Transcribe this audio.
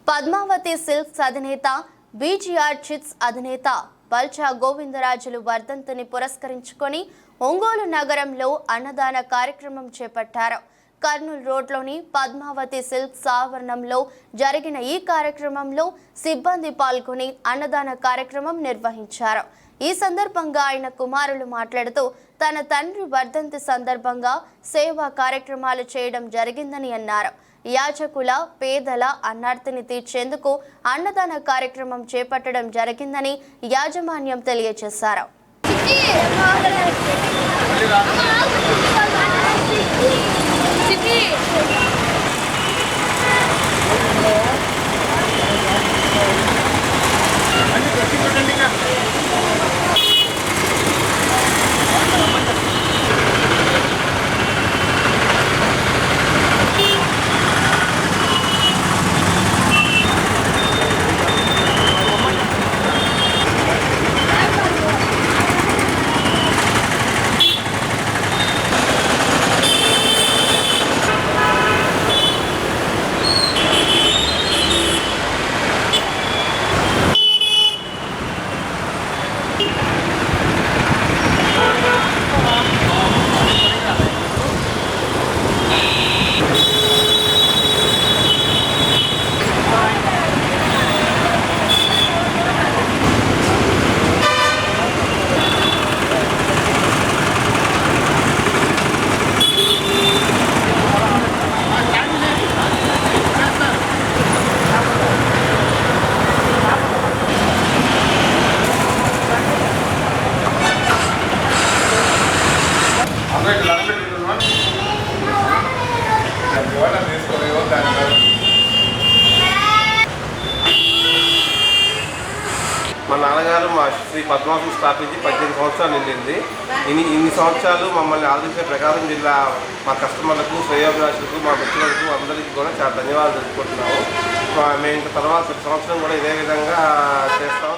Padmavati silks అధినేత BGR chits అధినేత బల్చా గోవిందరాజులు వర్ధంతిని పురస్కరించుకొని ఒంగోలు నగరంలో అన్నదాన కార్యక్రమం చేపట్టారు. కర్నూలు రోడ్లోని పద్మావతి సిల్క్స్ ఆవరణంలో జరిగిన ఈ కార్యక్రమంలో సిబ్బంది పాల్గొని అన్నదాన కార్యక్రమం నిర్వహించారు. ఈ సందర్భంగా ఆయన కుమారులు మాట్లాడుతూ తన తండ్రి వర్ధంతి సందర్భంగా సేవా కార్యక్రమాలు చేయడం జరిగిందని అన్నారు. యాచకుల పేదల అన్నార్తిని తీర్చేందుకు అన్నదాన కార్యక్రమం చేపట్టడం జరిగిందని యాజమాన్యం తెలియజేశారు. మా నాన్నగారు మా శ్రీ పద్మావతిని స్థాపించి 18 సంవత్సరాలు నిండింది. ఇన్ని సంవత్సరాలు మమ్మల్ని ఆదరించే ప్రకాశం జిల్లా మా కస్టమర్లకు, శ్రేయోభిలాషులకు, మా మిత్రులకు అందరికీ కూడా చాలా ధన్యవాదాలు తెలుపుకుంటున్నాము. మేము ఇంకా తర్వాత ప్రతి సంవత్సరం కూడా ఇదే విధంగా చేస్తాము.